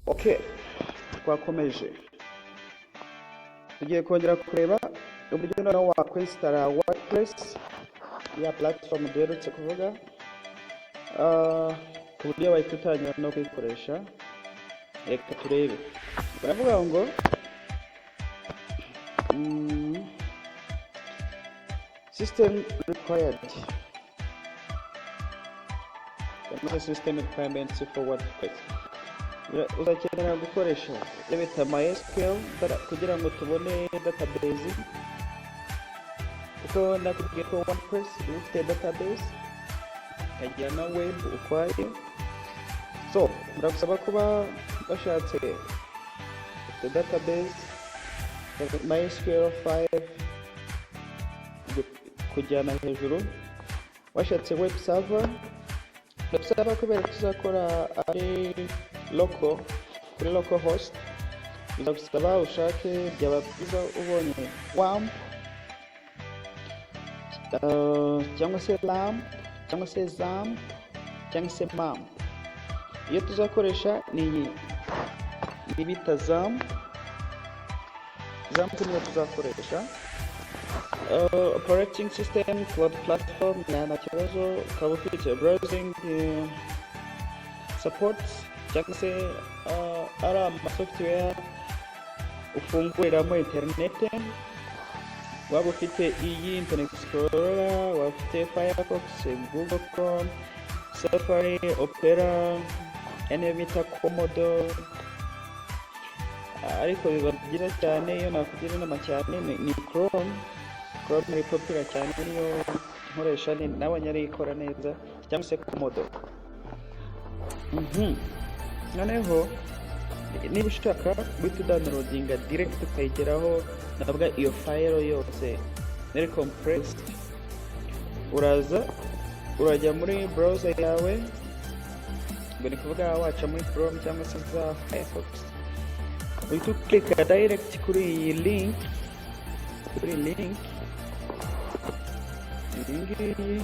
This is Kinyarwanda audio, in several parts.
Okay, twakomeje tugiye kongera kureba uburyo noneho wakwinstara WordPress ya platform duherutse kuvuga ku buryo wahita utangira no kuyikoresha. Reka turebe, baravuga ngo system required, system requirements for WordPress. Uzakenera gukoresha bita MySQL kugira ngo tubone database, kuko nakubwiye ko WordPress ifite database ikagira na web ukwayo. So ndagusaba kuba washatse the database MySQL 5 kujyana hejuru, washatse web server kubera tuzakora ari local kuri local host, bizagusaba ushake byaba byiza ubonye WAMP cyangwa se LAMP cyangwa se ZAMP cyangwa se MAMP. Iyo tuzakoresha ni bita ZAMP niyo tuzakoresha. Operating system, cloud platform, nta kibazo. Ukaba ufite browsing support cyangwa se ari amasoftware ufunguriramo interinete, waba ufite iyi Internet Explorer, waba ufite Firefox, Google Chrome, Safari, Opera, bita Commodore. Ariko biba byiza cyane iyo nakugira inama cyane ni Chrome ni popular cyane, niyo nkoresha n'abanyari ikora neza, cyangwa se Commodore. Noneho niba ushaka guhita downloadinga direct ukayigeraho, navuga iyo file yose very compressed, urajya muri browser yawe, ngo ni kuvuga waca muri Chrome cyangwa se za Firefox, uhita uklika direct kuri iyi link, ngiyi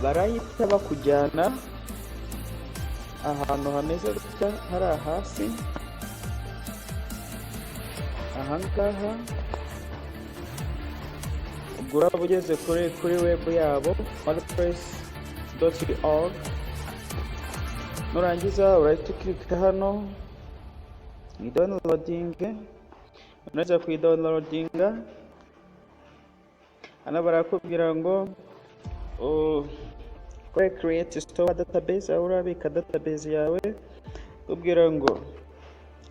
barayita bakujyana ahantu hameze gutya, hari hasi ahangaha. Ubwo uraba ugeze kuri web yabo wordpress.org, nurangiza urahita uklikika hano ni downloading. Unaza kuidownloadinga, hano barakubwira ngo create store database, aho urabika database yawe. Kubwira ngo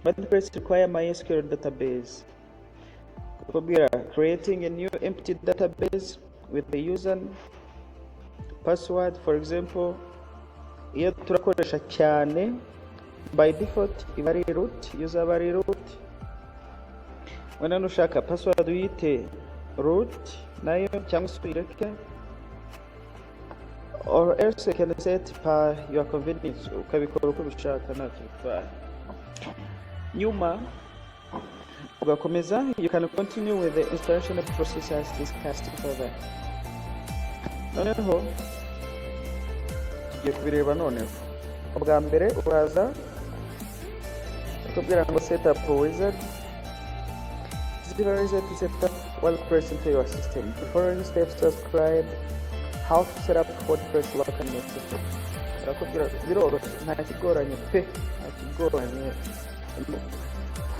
WordPress require MySQL database, kubwira creating a new empty database with the user password. For example, iyo turakoresha cyane by default iba ari root, user aba ari root. Wenda nushaka password uyite root nayo cyangwa se uyireke, or else you can set per your convenience, ukabikora uko bishaka nta kibazo. Nyuma ugakomeza, you can continue with the installation process as discussed further. Noneho tugiye kubireba. Noneho ubwa mbere uraza ukabwira ngo set up wizard. This wizard to set up WordPress into your system. The following steps to describe how to set up WordPress local in your system. Barakubwira biroroshye, nta kigoranye pe, nta kigoranye,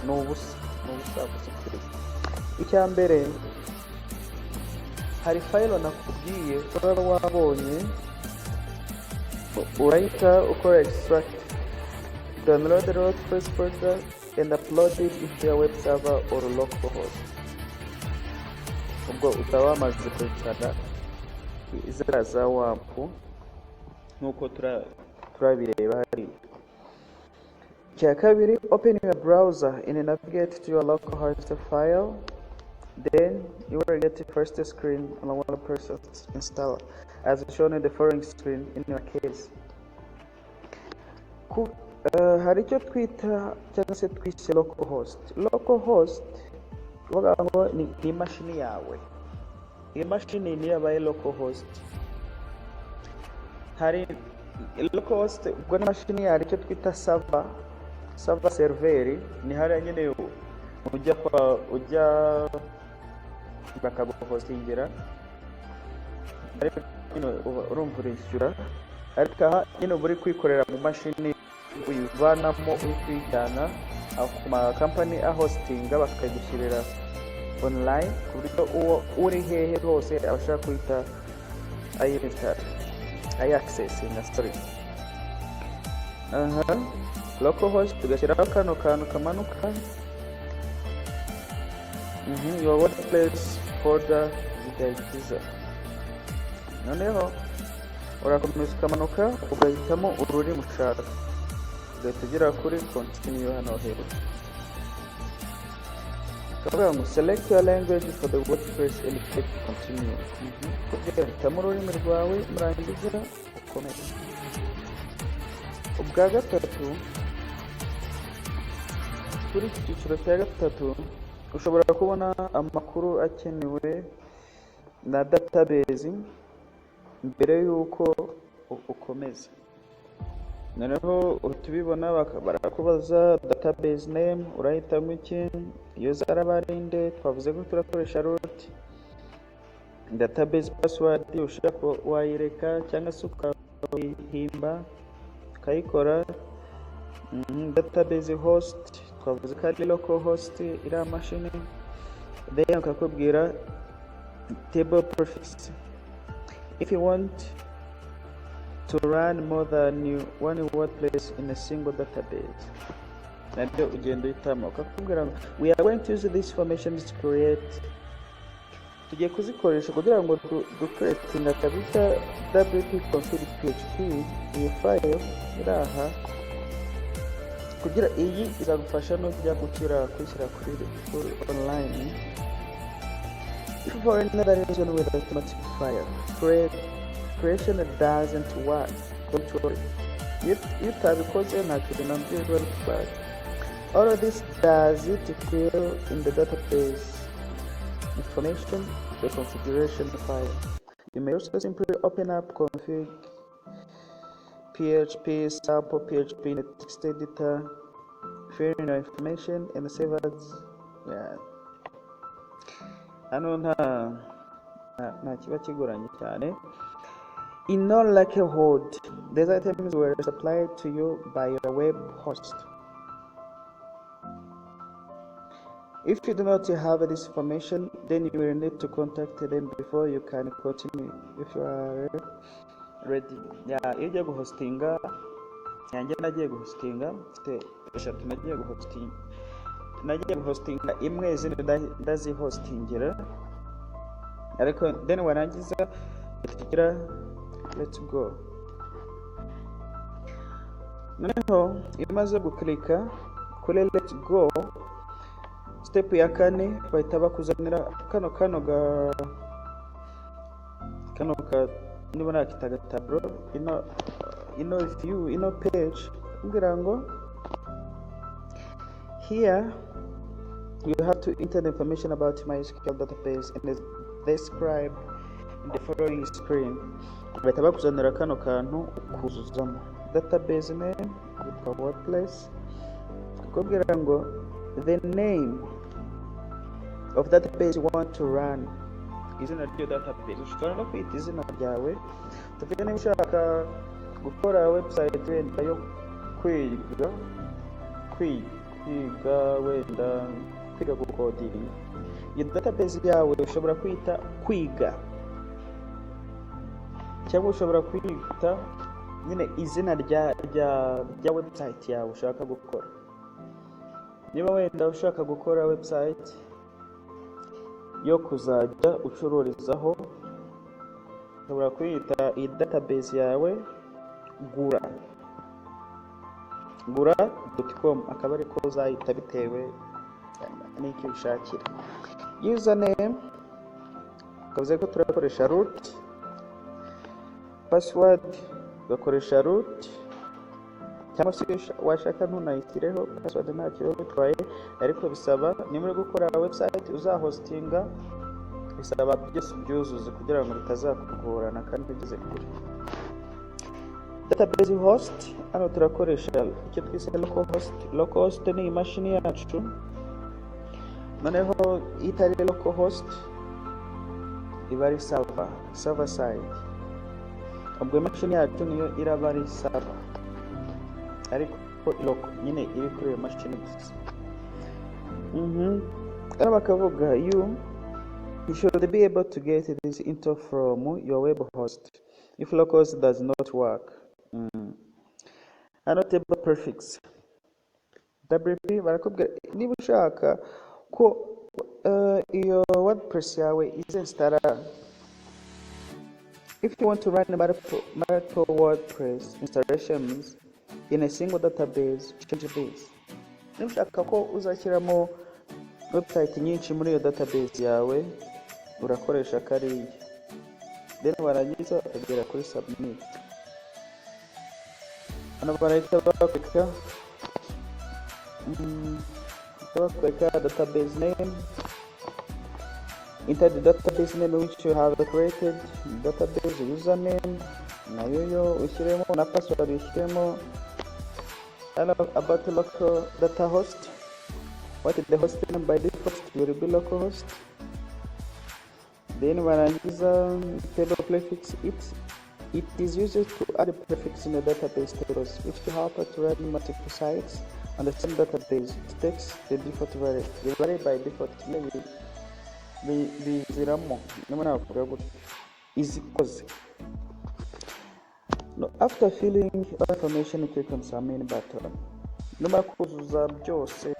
n'ubusa gusa. Icya mbere, hari file nakubwiye uraba wabonye, urahita ukora extract, download the WordPress folder and upload it into your web server or local host. Ubwo utaba wamaze kwinstara izira za WAMP nuko turabireba hari. Icya kabiri, open your browser and navigate to your local host file. Then you will get the first screen on the WordPress installer, as shown in the following screen in your case. Hari icyo twita cyangwa se twise local host. Local host kuvuga ngo ni imashini yawe. Iyi mashini ni yabaye local host. Hari Local host ubwo ni mashini yari icyo twita server server, ni hariya nyine ujya bakaguhostingira, ariko urumva urishyura, ariko aha nyine uba uri kwikorera mu mashini uyivanamo uri kuyijyana ku ma company ahostinga bakagushyirira online, ku buryo uwo uri hehe hose abashaka kwita ayaccessinga. Localhost tugashyiraho kano kantu kamanuka, your WordPress folder zigahiza. Noneho urakomeza ukamanuka ugahitamo ururimi ushaka, ugahita ugera kuri continue hano hejuru. Tukavuga ngo select your language for the WordPress and click continue. Ugahitamo ururimi rwawe, murangiza ukomeza. Ubwa gatatu, kuri iki cyiciro cya gatatu ushobora kubona amakuru akenewe na database mbere y'uko ukomeza. Noneho tubibona barakubaza database name, urahitamo iki, user abarinde, twavuze ko turakoresha root, database password ushaka wayireka cyangwa se ukayihimba ukayikora, database host twavuze ko ari local host iriya mashini, then ukakubwira table prefix. If you want to run more than one WordPress in a single database, nabyo ugenda uhitamo ukakubwira ngo we are going to use this information to create, tugiye kuzikoresha kugira ngo ducreatinga kabisa wp-config.php, iyi file iri aha, kugira iyi izagufasha no kujya kwishyira kuri online. If for another reason with automatic file creation doesn't work, don't worry. If utabikoze nta kintu nabyo biba bitwaye. All of this does it to fill in the database information, the configuration file. You may also simply open up config PHP sample PHP in a text editor, fill in your information and save as. Hano nta kiba kigoranye cyane. In all likelihood, these items were supplied to you by your web host. If you do not have this information, then you will need to contact them before you can continue. If you are ready. Iyo ugiye guhostinga, yanjye nagiye guhostinga, mfite eshatu nagiye guhostinga imwe, izindi ndazihostingira, ariko then warangiza tugira let's go. Noneho iyo umaze guklika kuri let's go, step ya kane bahita bakuzanira kano ka niba nakitaga tableau, ino view, ino page, kugira ngo here you have to enter the information about MySQL database and describe in the following screen. Bahita bakuzanira kano kantu ukuzuzamo database name yitwa WordPress, kugira ngo the name of database you want to run, izina ryo database ushobora no kwita izina ryawe. Tuvuge niba ushaka gukora website wenda yo kwiga gukodinga, iyo database yawe ushobora kwita kwiga, cyangwa ushobora kwita nyine izina rya website yawe ushaka gukora. Niba wenda ushaka gukora website yo kuzajya ucururizaho, ushobora kwita iyi database yawe gura.com, akaba ariko uzahita bitewe n'icyo ushakira. Username ukavuze ko turakoresha root, password ugakoresha root, cyangwa se washaka ntunayitireho password nta kibazo bitwaye, ariko bisaba niba uri gukora website uzahostinga, bisaba byose byuzuze kugira ngo bitazakugorana kandi ugeze kure. database host hano turakoresha icyo twise localhost ni imashini yacu, noneho itari localhost iba ari server side, ubwo imashini yacu niyo iraba ari server ariko local nyine iri kuri iyo mashini gusa. Hano bakavuga you should be able to get this info from your web host if localhost does not work. Hano table prefix WP barakubwira niba ushaka ko iyo WordPress yawe izinstara. If you want to run multiple WordPress installations in a single database, change this. Niba ushaka ko uzashyiramo website nyinshi muri iyo database yawe, urakoresha kariya, then warangiza ukagera kuri submit. Hano barahita bakwereka database name, enter the database name which you have created, database username nayo yo ushyiremo na password ushyiremo. Hano about local data host, what is the host name by default will be localhost. Then warangiza table prefix, it is used to add prefix in the database tables which help to run multiple sites on the same database. It takes the default value. The value by default biziramo niba navuga gutya izikoze. After filling all information, click on submit button. Numara kuzuza byose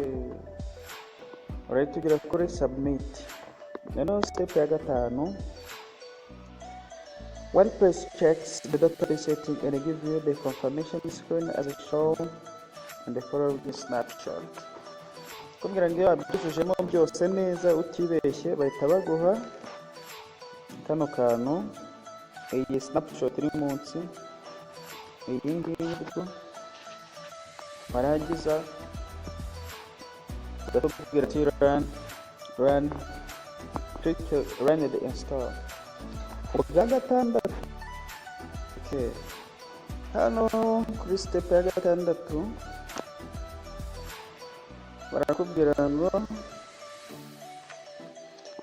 urahita ugera kuri submit. Noneho step ya gatanu, WordPress checks the database setting and gives you the confirmation screen as shown in the following snapshot. Kumbwira ngo wabyujujemo byose neza utibeshye bahita baguha kano kantu, iyi snapshot iri munsi, iyi ngiyi warangiza bakubwira ati run the install. Ubwa gatandatu, okay, hano kuri step ya gatandatu barakubwira ngo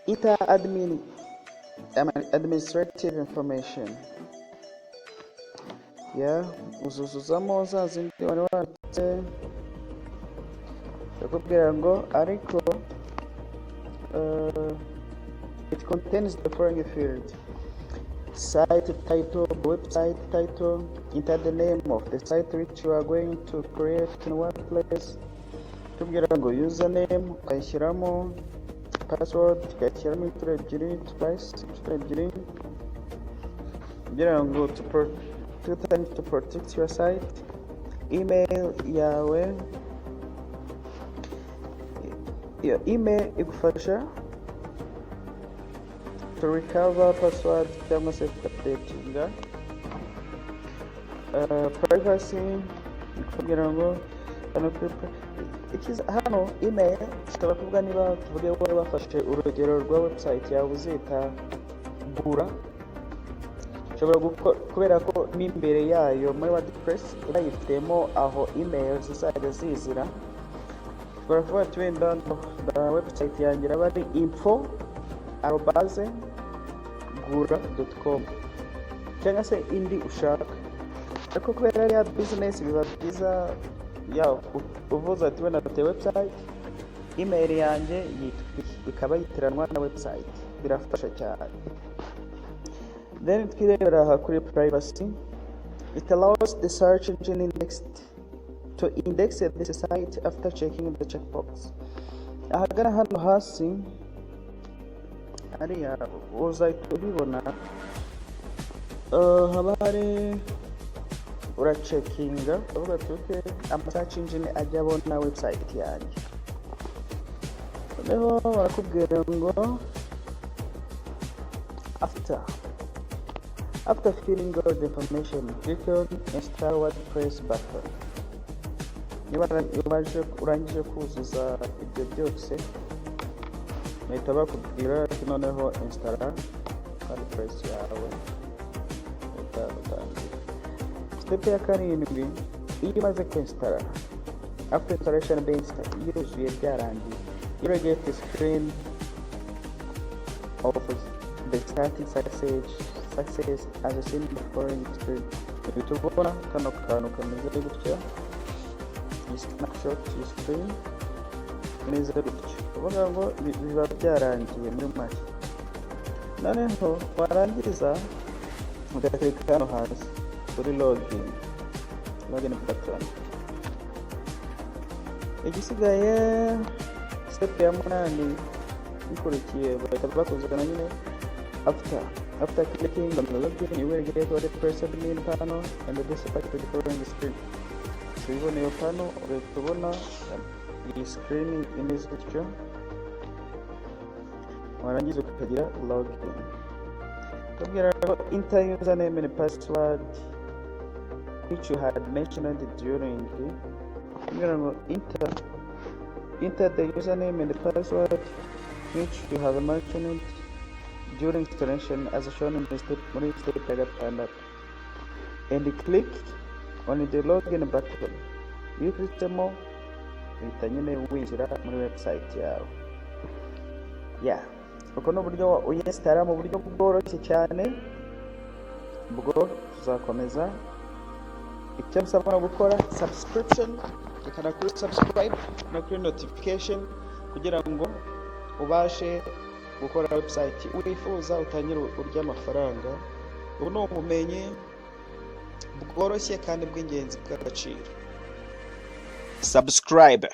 enter administrative information. Uzuzuzamo za zindi wari wanditse, bakubwira ngo ariko it contains the following field: site title, website title, enter the name of the site which you are going to create in WordPress. Tubwira ngo username ukayishyiramo, password ukayishyiramo inshuro ebyiri, kugira ngo to protect your site. Email yawe, iyo email igufasha to recover password cyangwa se updating. Privacy kugira ngo hano email ishobora kuvuga niba tuvuge wowe wafashe urugero rwa website yawe uzita gura, ushobora kubera ko n'imbere yayo muri WordPress urayifitemo aho email zizajya zizira. Ushobora kuvuga ati wenda website yanjye iraba ari info@gura.com cyangwa se indi ushaka, ariko kubera ari ya business biba byiza uvuze ati wenda ufite website, email yanjye ikaba yitiranwa na website, birafasha cyane. Then twirebera aha kuri privacy, it allows the search engine to index this site after checking the checkbox. Ahagana hano hasi hariya uzahita ubibona, haba hari uracekinga uvuga ati okay, search engine ajya abona website yanjye. Noneho barakubwira ngo after filling all the information, click on install WordPress button. Niba urangije kuzuza ibyo byose, bahita bakubwira ati noneho install WordPress yawe. step ya karindwi, iyo umaze kwinstara, after installation base yuzuye byarangiye, you will get the screen of the static success as seen before in screen. Tubona kano kantu kameze gutya, iyi snapshot screen imeze gutya, uvuga ngo biba byarangiye muri make. Noneho warangiza ugakirika hano hasi kuri login button. Igisigaye step ya munani ikurikiye bahita bakuzana nyine after clicking on the login, you will get WordPress admin panel and this select the following screen. So you want your panel tubona iyi screen imeze gutyo, warangiza ukagira login. Tubwira ngo enter username and password which you had mentioned during. Tubwira ngo enter the username and password which you have mentioned during installation as shown in the step ya gatandatu, and click on the login button. Iyo uklikemo uhita nyine winjira muri website yawe. Uko ni uburyo uyinstara mu buryo bworoshye cyane. Ubwo tuzakomeza, icyo musabwa no gukora subscription, ukana kuri subscribe no kuri notification kugira ngo ubashe gukora website wifuza utangire urya amafaranga. Ubu ni ubumenyi bworoshye kandi bw'ingenzi bw'agaciro. Subscribe.